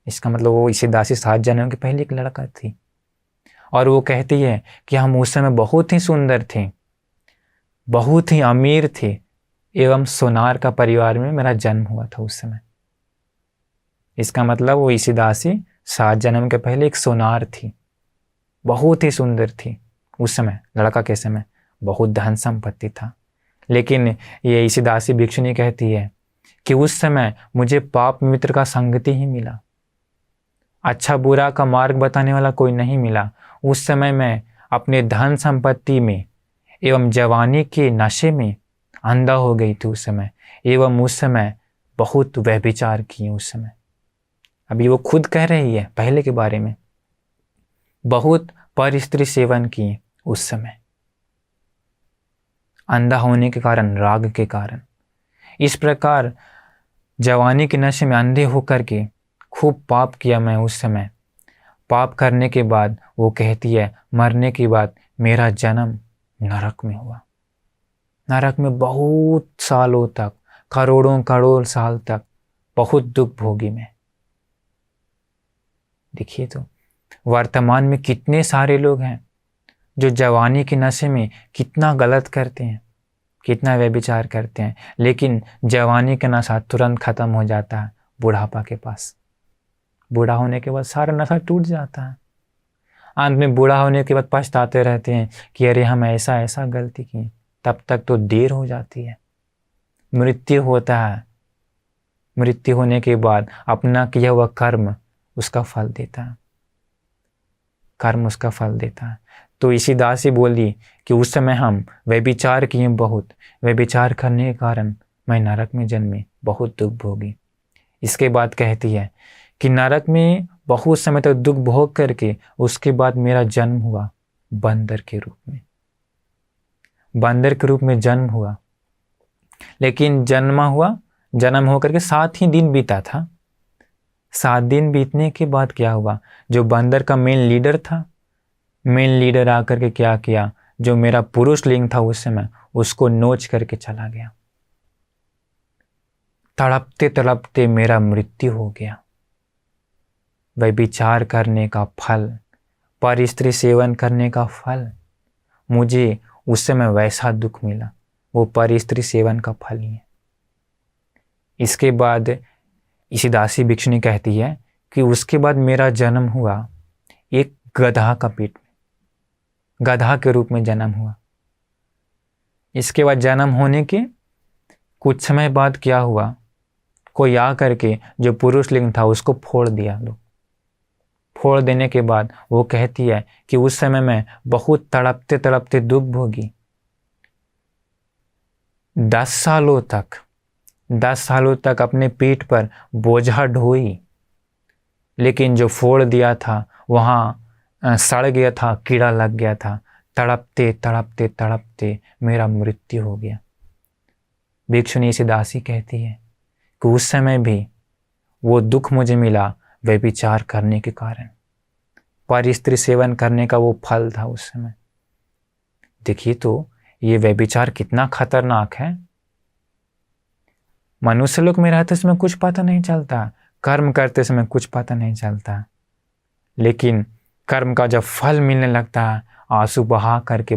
इसका मतलब वो इसी दासी 7 जन्म के पहले एक लड़का थी। और वो कहती है कि हम उस समय बहुत ही सुंदर थे, बहुत ही अमीर थे, एवं सोनार का परिवार में मेरा जन्म हुआ था उस समय। इसका मतलब वो इसी दासी 7 जन्म के पहले एक सोनार थी, बहुत ही सुंदर थी उस समय, लड़का के समय बहुत धन संपत्ति था। लेकिन ये इसी दासी भिक्षुणी कहती है कि उस समय मुझे पाप मित्र का संगति ही मिला, अच्छा बुरा का मार्ग बताने वाला कोई नहीं मिला। उस समय मैं अपने धन संपत्ति में एवं जवानी के नशे में अंधा हो गई थी उस समय, एवं उस समय बहुत व्यभिचार किए उस समय। अभी वो खुद कह रही है पहले के बारे में, बहुत पर स्त्री सेवन किए उस समय, अंधा होने के कारण, राग के कारण। इस प्रकार जवानी के नशे में अंधे होकर के खूब पाप किया मैं उस समय। पाप करने के बाद वो कहती है, मरने के बाद मेरा जन्म नरक में हुआ। नरक में बहुत सालों तक, करोड़ों करोड़ साल तक बहुत दुख भोगी मैं। देखिए तो वर्तमान में कितने सारे लोग हैं जो जवानी के नशे में कितना गलत करते हैं, कितना व्यभिचार करते हैं, लेकिन जवानी का नशा तुरंत खत्म हो जाता है बुढ़ापा के पास। बूढ़ा होने के बाद सारा नशा टूट जाता है। अंत में बूढ़ा होने के बाद पछताते रहते हैं कि अरे हम ऐसा ऐसा गलती की। तब तक तो देर हो जाती है। मृत्यु होता है। मृत्यु होने के बाद अपना किया हुआ कर्म उसका फल देता है। कर्म उसका फल देता है। तो इसी दासी बोली कि उस समय हम व्यभिचार किए बहुत, व्यभिचार करने के कारण मैं नरक में जन्मी, बहुत दुख भोगी। इसके बाद कहती है कि नरक में बहुत समय तक दुख भोग करके उसके बाद मेरा जन्म हुआ बंदर के रूप में। बंदर के रूप में जन्म हुआ, लेकिन जन्म होकर के 7 ही दिन बीता था। 7 दिन बीतने के बाद क्या हुआ, जो बंदर का मेन लीडर था, मेन लीडर आकर के क्या किया, जो मेरा पुरुष लिंग था उस समय उसको नोच करके चला गया। तड़पते तड़पते मेरा मृत्यु हो गया। व्यभिचार करने का फल, पर स्त्री सेवन करने का फल, मुझे उस समय वैसा दुख मिला, वो पर स्त्री सेवन का फल ही है। इसके बाद इसी दासी भिक्षुणी कहती है कि उसके बाद मेरा जन्म हुआ एक गधा का पेट में, गधा के रूप में जन्म हुआ। इसके बाद जन्म होने के कुछ समय बाद क्या हुआ, कोई आ करके जो पुरुष लिंग था उसको फोड़ दिया। लोग फोड़ देने के बाद वो कहती है कि उस समय मैं बहुत तड़पते तड़पते दुख भोगी। 10 सालों तक अपने पीठ पर बोझा ढोई, लेकिन जो फोड़ दिया था वहाँ सड़ गया था, कीड़ा लग गया था। तड़पते तड़पते तड़पते मेरा मृत्यु हो गया। भिक्षुणी से दासी कहती है कि उस समय भी वो दुख मुझे मिला व्यभिचार करने के कारण, पर स्त्री सेवन करने का वो फल था उस समय। देखिए तो ये व्यभिचार कितना खतरनाक है। मनुष्य लोक में रहते समय कुछ पता नहीं चलता, कर्म करते समय कुछ पता नहीं चलता, लेकिन कर्म का जब फल मिलने लगता है आंसू बहा करके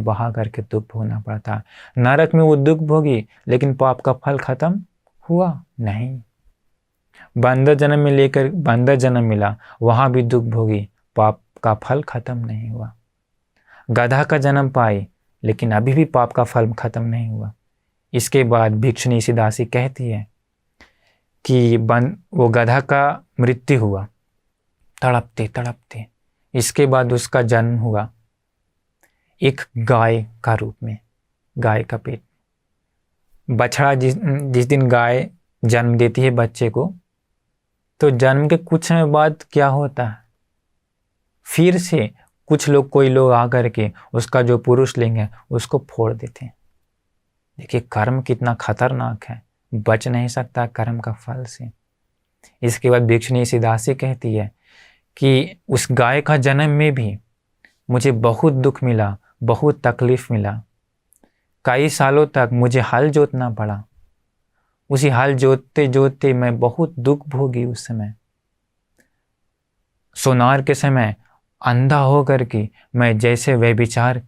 दुख भोगना पड़ता है। नरक में वो दुख भोगी, लेकिन पाप का फल खत्म हुआ नहीं। बंदर जन्म मिला, वहां भी दुख भोगी, पाप का फल खत्म नहीं हुआ। गधा का जन्म पाई, लेकिन अभी भी पाप का फल खत्म नहीं हुआ। इसके बाद भिक्षुणी सी दासी कहती है कि वो गधा का मृत्यु हुआ तड़पते तड़पते। इसके बाद उसका जन्म हुआ एक गाय का रूप में, गाय का पेट। बछड़ा जिस दिन गाय जन्म देती है बच्चे को, तो जन्म के कुछ समय बाद क्या होता है, फिर से कोई लोग आकर के उसका जो पुरुष लिंग है उसको फोड़ देते हैं। देखिए कर्म कितना खतरनाक है, बच नहीं सकता कर्म का फल से। इसके बाद भिक्षुणी सी दासी कहती है कि उस गाय का जन्म में भी मुझे बहुत दुख मिला, बहुत तकलीफ मिला। कई सालों तक मुझे हल जोतना पड़ा। उसी हल जोतते जोतते मैं बहुत दुख भोगी। उस समय सोनार के समय अंधा होकर के मैं जैसे व्यभिचार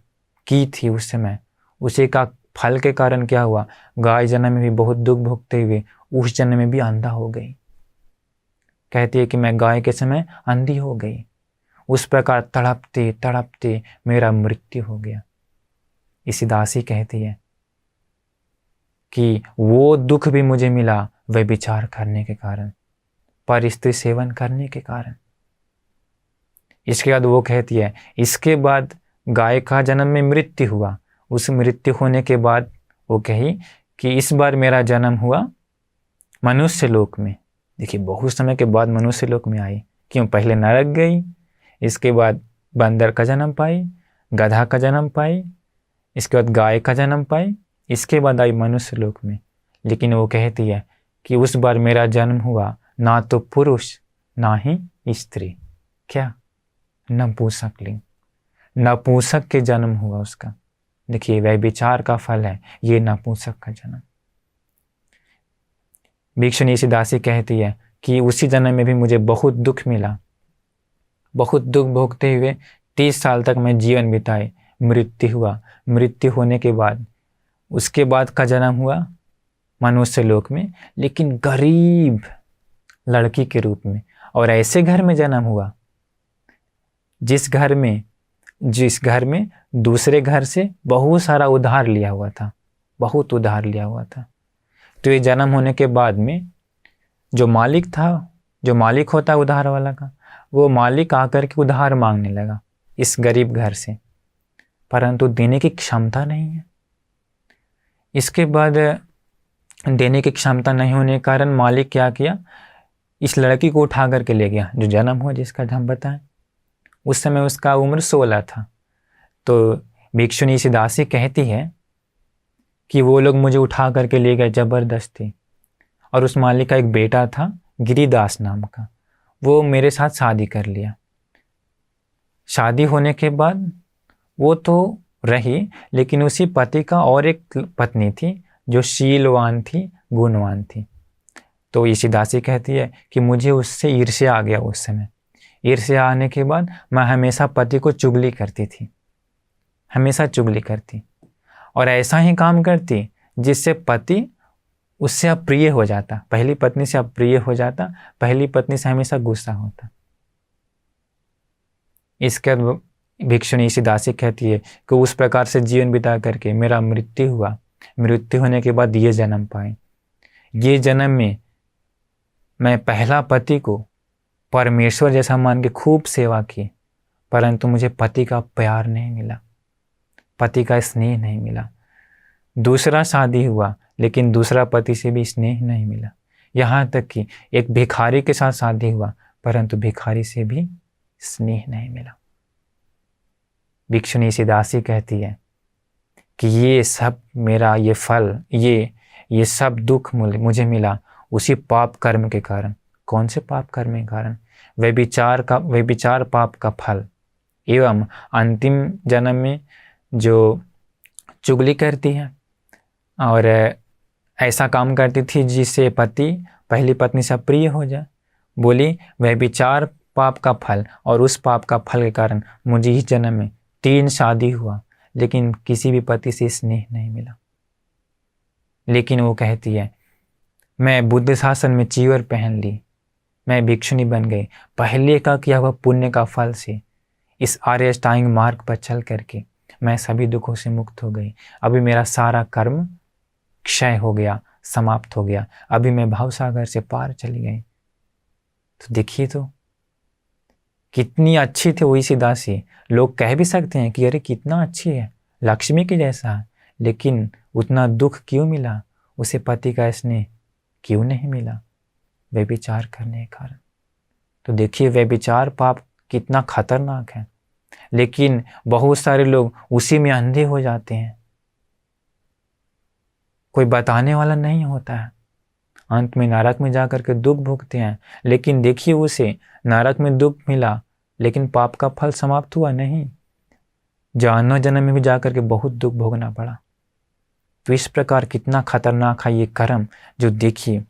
की थी उस समय, उसी का फल के कारण क्या हुआ, गाय जन्म में भी बहुत दुख भोगते हुए उस जन्म में भी अंधा हो गई। कहती है कि मैं गाय के समय अंधी हो गई। उस प्रकार तड़पते तड़पते मेरा मृत्यु हो गया। इसी दासी कहती है कि वो दुख भी मुझे मिला व्यभिचार करने के कारण, पर स्त्री सेवन करने के कारण। इसके बाद वो कहती है इसके बाद गाय का जन्म में मृत्यु हुआ। उस मृत्यु होने के बाद वो कही कि इस बार मेरा जन्म हुआ मनुष्य लोक में। देखिए बहुत समय के बाद मनुष्य लोक में आई। क्यों, पहले नरक गई, इसके बाद बंदर का जन्म पाई, गधा का जन्म पाई, इसके बाद गाय का जन्म पाई, इसके बाद आई मनुष्य लोक में। लेकिन वो कहती है कि उस बार मेरा जन्म हुआ ना तो पुरुष ना ही स्त्री, क्या, नपुंसक लिंग, नपुंसक के जन्म हुआ उसका। देखिए व्यभिचार का फल है ये नपुंसक का जन्म। भिक्षुणी सी दासी कहती है कि उसी जन्म में भी मुझे बहुत दुख मिला, बहुत दुख भोगते हुए 30 साल तक मैं जीवन बिताए, मृत्यु हुआ। मृत्यु होने के बाद उसके बाद का जन्म हुआ मनुष्य लोक में, लेकिन गरीब लड़की के रूप में। और ऐसे घर में जन्म हुआ जिस घर में दूसरे घर से बहुत सारा उधार लिया हुआ था, बहुत उधार लिया हुआ था। तो ये जन्म होने के बाद में जो मालिक था, जो मालिक होता है उधार वाला का, वो मालिक आकर के उधार मांगने लगा इस गरीब घर से, परंतु देने की क्षमता नहीं है। इसके बाद देने की क्षमता नहीं होने के कारण मालिक क्या किया, इस लड़की को उठा करके ले गया, जो जन्म हुआ जिसका हम बताएं। उस समय उसका उम्र 16 था। तो भिक्षुणी सी दासी कहती है कि वो लोग मुझे उठा करके ले गए ज़बरदस्ती, और उस मालिक का एक बेटा था गिरिदास नाम का, वो मेरे साथ शादी कर लिया। शादी होने के बाद वो तो रही, लेकिन उसी पति का और एक पत्नी थी जो शीलवान थी, गुणवान थी। तो इसी दासी कहती है कि मुझे उससे ईर्ष्या आ गया। उस समय ईर्ष्या आने के बाद मैं हमेशा पति को चुगली करती थी, हमेशा चुगली करती, और ऐसा ही काम करती जिससे पति उससे अप्रिय हो जाता, पहली पत्नी से अप्रिय हो जाता, पहली पत्नी से हमेशा गुस्सा होता। इसके बाद भिक्षुणी सी दासी कहती है कि उस प्रकार से जीवन बिता करके मेरा मृत्यु हुआ। मृत्यु होने के बाद ये जन्म पाए। ये जन्म में मैं पहला पति को परमेश्वर जैसा मान के खूब सेवा की, परंतु मुझे पति का प्यार नहीं मिला, पति का स्नेह नहीं मिला। दूसरा शादी हुआ, लेकिन दूसरा पति से भी स्नेह नहीं मिला। यहाँ तक कि एक भिखारी के साथ शादी हुआ, परंतु भिखारी से भी स्नेह नहीं मिला। भिक्षुणी सी दासी कहती है कि ये सब मेरा ये फल, ये सब दुख मुझे मिला उसी पाप कर्म के कारण। कौन से पाप कर्म के कारण? व्यभिचार पाप का फल, एवं अंतिम जन्म में जो चुगली करती है और ऐसा काम करती थी जिससे पति पहली पत्नी से प्रिय हो जाए। बोली व्यभिचार पाप का फल, और उस पाप का फल के कारण मुझे इस जन्म में 3 शादी हुआ, लेकिन किसी भी पति से स्नेह नहीं मिला। लेकिन वो कहती है मैं बुद्ध शासन में चीवर पहन ली, मैं भिक्षुणी बन गई, पहले का किया हुआ पुण्य का फल से इस आर्य अष्टांगिक मार्ग पर चल करके मैं सभी दुखों से मुक्त हो गई। अभी मेरा सारा कर्म क्षय हो गया, समाप्त हो गया, अभी मैं भावसागर से पार चली गई। तो देखिए तो कितनी अच्छी थी वही सी दासी। लोग कह भी सकते हैं कि अरे कितना अच्छी है, लक्ष्मी के जैसा है, लेकिन उतना दुख क्यों मिला उसे? पति का स्नेह क्यों नहीं मिला? व्यभिचार करने के कारण। तो देखिए व्यभिचार पाप कितना खतरनाक है, लेकिन बहुत सारे लोग उसी में अंधे हो जाते हैं, कोई बताने वाला नहीं होता है, अंत में नरक में जाकर के दुख भोगते हैं। लेकिन देखिए उसे नरक में दुख मिला, लेकिन पाप का फल समाप्त हुआ नहीं, जन्म जन्म में भी जाकर के बहुत दुख भोगना पड़ा। तो इस प्रकार कितना खतरनाक है ये कर्म, जो देखिए।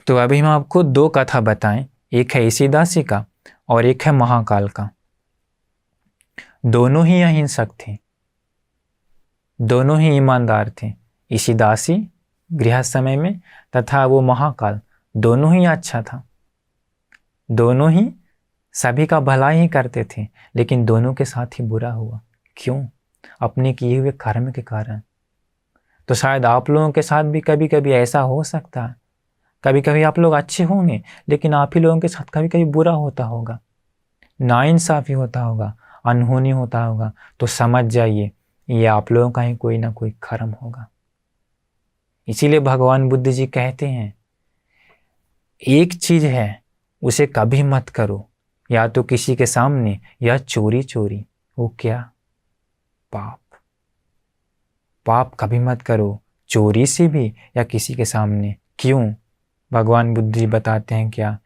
तो अभी हम आपको 2 कथा बताएं, एक है इसी दासी का और एक है महाकाल का। दोनों ही अहिंसक थे, दोनों ही ईमानदार थे। इसी दासी गृहस्थ समय में तथा वो महाकाल, दोनों ही अच्छा था, दोनों ही सभी का भला ही करते थे, लेकिन दोनों के साथ ही बुरा हुआ। क्यों? अपने किए हुए कर्म के कारण। तो शायद आप लोगों के साथ भी कभी कभी ऐसा हो सकता है, कभी कभी आप लोग अच्छे होंगे, लेकिन आप ही लोगों के साथ कभी कभी बुरा होता होगा, नाइंसाफी होता होगा, अनहोनी होता होगा। तो समझ जाइए ये आप लोगों का ही कोई ना कोई कर्म होगा। इसीलिए भगवान बुद्ध जी कहते हैं एक चीज है उसे कभी मत करो, या तो किसी के सामने या चोरी चोरी। वो क्या? पाप। पाप कभी मत करो, चोरी से भी या किसी के सामने। क्यों? भगवान बुद्ध जी बताते हैं क्या?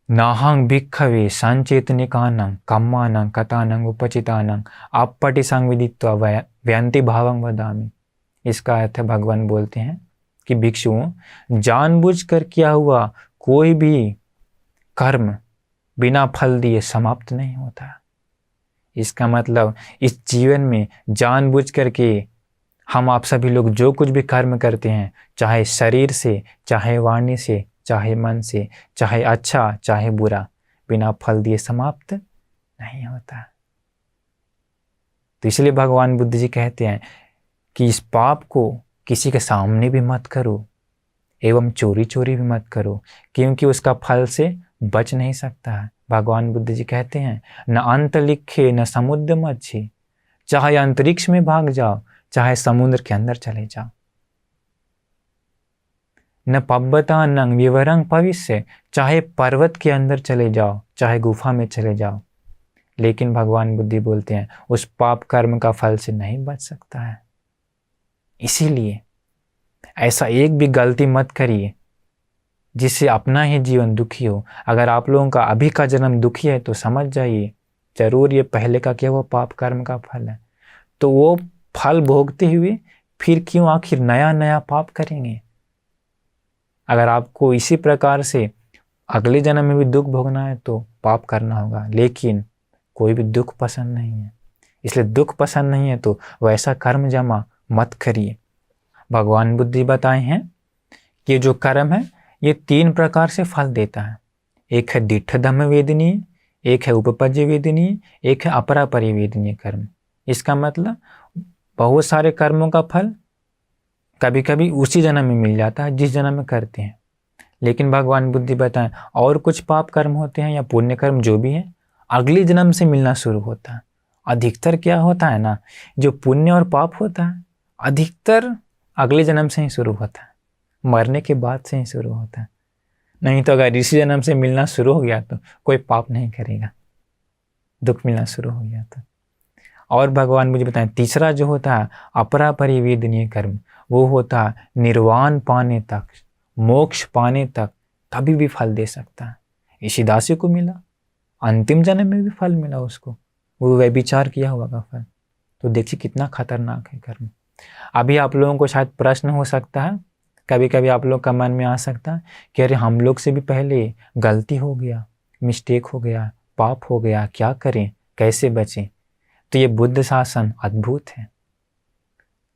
नाहं भिक्खवे संचेतनिकानां कम्मानां कथानां उपचितानां अपटि संविदित्वा व्यंति भावं वदामि। इसका अर्थ भगवान बोलते हैं कि भिक्षुओं, जानबूझकर किया हुआ कोई भी कर्म बिना फल दिए समाप्त नहीं होता। इसका मतलब इस जीवन में जानबूझ करके हम आप सभी लोग जो कुछ भी कर्म करते हैं, चाहे शरीर से, चाहे वाणी से, चाहे मन से, चाहे अच्छा चाहे बुरा, बिना फल दिए समाप्त नहीं होता। तो इसलिए भगवान बुद्ध जी कहते हैं कि इस पाप को किसी के सामने भी मत करो, एवं चोरी चोरी भी मत करो, क्योंकि उसका फल से बच नहीं सकता है। भगवान बुद्ध जी कहते हैं, न अंतरिक्षे न समुद्र मच्छी, चाहे अंतरिक्ष में भाग जाओ, चाहे समुद्र के अंदर चले जाओ। न पब्बता न विवरंग भविष्य, चाहे पर्वत के अंदर चले जाओ, चाहे गुफा में चले जाओ, लेकिन भगवान बुद्ध बोलते हैं उस पाप कर्म का फल से नहीं बच सकता है। इसीलिए ऐसा एक भी गलती मत करिए जिससे अपना ही जीवन दुखी हो। अगर आप लोगों का अभी का जन्म दुखी है तो समझ जाइए जरूर ये पहले का क्या हुआ पाप कर्म का फल है। तो वो फल भोगते हुए फिर क्यों आखिर नया नया पाप करेंगे? अगर आपको इसी प्रकार से अगले जन्म में भी दुख भोगना है तो पाप करना होगा, लेकिन कोई भी दुख पसंद नहीं है। इसलिए दुख पसंद नहीं है तो वैसा कर्म जमा मत करिए। भगवान बुद्ध बताए हैं कि जो कर्म है ये 3 प्रकार से फल देता है। एक है दिट्ठ धम्म वेदनीय, एक है उपपज्य वेदनीय, एक है अपरा परिवेदनीय कर्म। इसका मतलब बहुत सारे कर्मों का फल कभी कभी उसी जन्म में मिल जाता है जिस जन्म में करते हैं, लेकिन भगवान बुद्ध बताएं और कुछ पाप कर्म होते हैं या पुण्य कर्म जो भी है अगले जन्म से मिलना शुरू होता है। अधिकतर क्या होता है ना, जो पुण्य और पाप होता है अधिकतर अगले जन्म से ही शुरू होता है, मरने के बाद से ही शुरू होता है। नहीं तो अगर इसी जन्म से मिलना शुरू हो गया तो कोई पाप नहीं करेगा, दुख मिलना शुरू हो गया तो। और भगवान मुझे बताएं तीसरा जो होता है अपरा परिवेदनीय कर्म, वो होता है निर्वाण पाने तक, मोक्ष पाने तक कभी भी फल दे सकता है। इसी दासी को मिला, अंतिम जन्म में भी फल मिला उसको, वो व्यभिचार किया हुआ का फल। तो देखिए कितना खतरनाक है कर्म। अभी आप लोगों को शायद प्रश्न हो सकता है, कभी कभी आप लोग का मन में आ सकता है कि अरे हम लोग से भी पहले गलती हो गया, मिस्टेक हो गया, पाप हो गया, क्या करें, कैसे बचें? तो ये बुद्ध शासन अद्भुत है,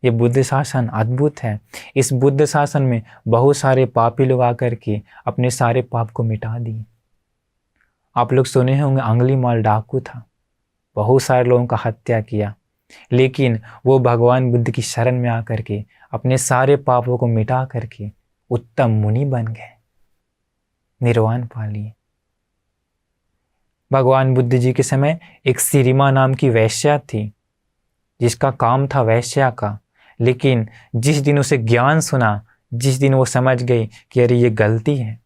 ये बुद्ध शासन अद्भुत है। इस बुद्ध शासन में बहुत सारे पापी लोग आकर के अपने सारे पाप को मिटा दिए। आप लोग सुने होंगे अंगुलीमाल डाकू था, बहुत सारे लोगों का हत्या किया, लेकिन वो भगवान बुद्ध की शरण में आकर के अपने सारे पापों को मिटा करके उत्तम मुनि बन गए, निर्वाण पा लिए। भगवान बुद्ध जी के समय एक सिरिमा नाम की वैश्या थी जिसका काम था वैश्या का, लेकिन जिस दिन उसे ज्ञान सुना, जिस दिन वो समझ गई कि अरे ये गलती है,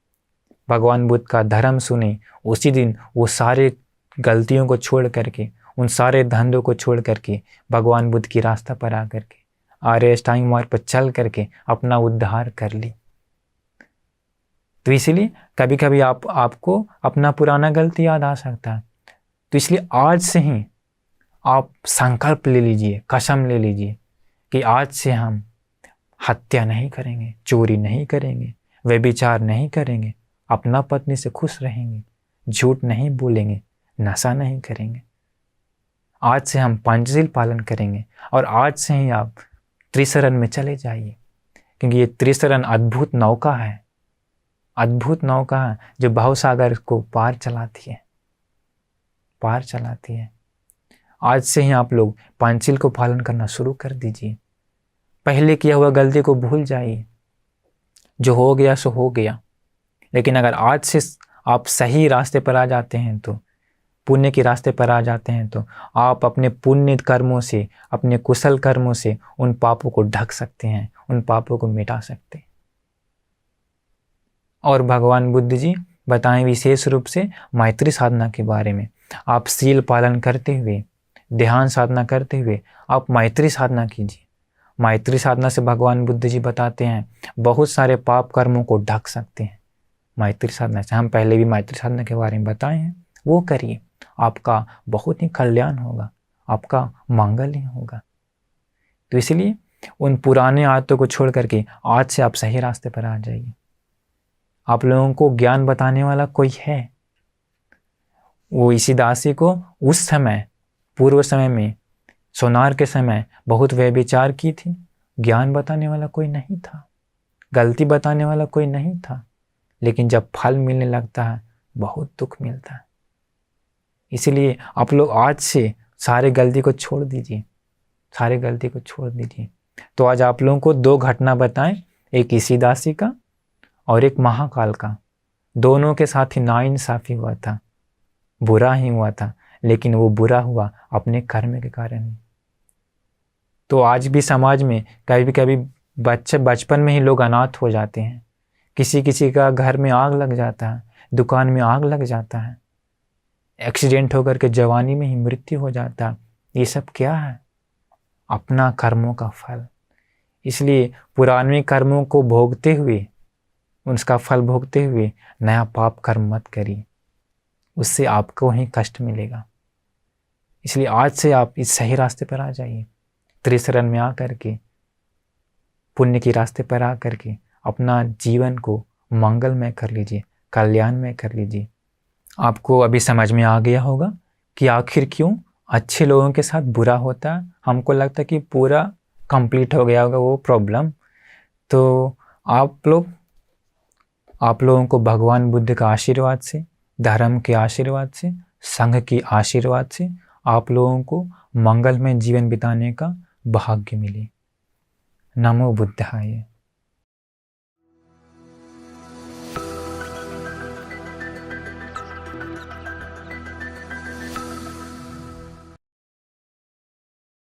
भगवान बुद्ध का धर्म सुने, उसी दिन वो सारे गलतियों को छोड़ करके, उन सारे धंधों को छोड़ करके भगवान बुद्ध की रास्ता पर आ करके आर्य अष्टांग मार्ग पर चल करके अपना उद्धार कर ली। तो इसलिए कभी कभी आपको अपना पुराना गलती याद आ सकता है, तो इसलिए आज से ही आप संकल्प ले लीजिए, कसम ले लीजिए कि आज से हम हत्या नहीं करेंगे, चोरी नहीं करेंगे, व्यभिचार नहीं करेंगे, अपना पत्नी से खुश रहेंगे, झूठ नहीं बोलेंगे, नशा नहीं करेंगे। आज से हम पंचशील पालन करेंगे और आज से ही आप त्रिशरण में चले जाइए, क्योंकि ये त्रिशरण अद्भुत नौका है, अद्भुत नौका है जो भवसागर को पार चलाती है, पार चलाती है। आज से ही आप लोग पंचशील को पालन करना शुरू कर दीजिए। पहले किया हुआ गलती को भूल जाइए, जो हो गया सो हो गया। लेकिन अगर आज से आप सही रास्ते पर आ जाते हैं, तो पुण्य के रास्ते पर आ जाते हैं, तो आप अपने पुण्य कर्मों से, अपने कुशल कर्मों से उन पापों को ढक सकते हैं, उन पापों को मिटा सकते हैं। और भगवान बुद्ध जी बताएं विशेष रूप से मैत्री साधना के बारे में। आप शील पालन करते हुए, ध्यान साधना करते हुए आप मैत्री साधना कीजिए। मैत्री साधना से भगवान बुद्ध जी बताते हैं बहुत सारे पाप कर्मों को ढक सकते हैं। मैत्री साधना से हम पहले भी मैत्री साधना के बारे में बताए हैं, वो करिए, आपका बहुत ही कल्याण होगा, आपका मंगल ही होगा। तो इसलिए उन पुराने आदतों को छोड़ करके आज से आप सही रास्ते पर आ जाइए। आप लोगों को ज्ञान बताने वाला कोई है। वो इसी दासी को उस समय, पूर्व समय में, सोनार के समय बहुत व्यभिचार की थी। ज्ञान बताने वाला कोई नहीं था, गलती बताने वाला कोई नहीं था, लेकिन जब फल मिलने लगता है बहुत दुख मिलता है। इसलिए आप लोग आज से सारे गलती को छोड़ दीजिए, सारे गलती को छोड़ दीजिए। तो आज आप लोगों को 2 घटना बताएं, एक इसी दासी का और एक महाकाल का। दोनों के साथ ही नाइंसाफी हुआ था, बुरा ही हुआ था, लेकिन वो बुरा हुआ अपने कर्म के कारण। तो आज भी समाज में कभी कभी बचपन में ही लोग अनाथ हो जाते हैं। किसी किसी का घर में आग लग जाता है, दुकान में आग लग जाता है, एक्सीडेंट होकर के जवानी में ही मृत्यु हो जाता है। ये सब क्या है? अपना कर्मों का फल। इसलिए पुराने कर्मों को भोगते हुए, उसका फल भोगते हुए नया पाप कर्म मत करिए, उससे आपको ही कष्ट मिलेगा। इसलिए आज से आप इस सही रास्ते पर आ जाइए। त्रिशरण में आकर के, पुण्य के रास्ते पर आकर के अपना जीवन को मंगलमय कर लीजिए, कल्याणमय कर लीजिए। आपको अभी समझ में आ गया होगा कि आखिर क्यों अच्छे लोगों के साथ बुरा होता है। हमको लगता है कि पूरा कंप्लीट हो गया होगा वो प्रॉब्लम। तो आप लोगों को भगवान बुद्ध का आशीर्वाद से, धर्म के आशीर्वाद से, संघ की आशीर्वाद से आप लोगों को मंगलमय जीवन बिताने का भाग्य मिले। नमो बुद्धाय।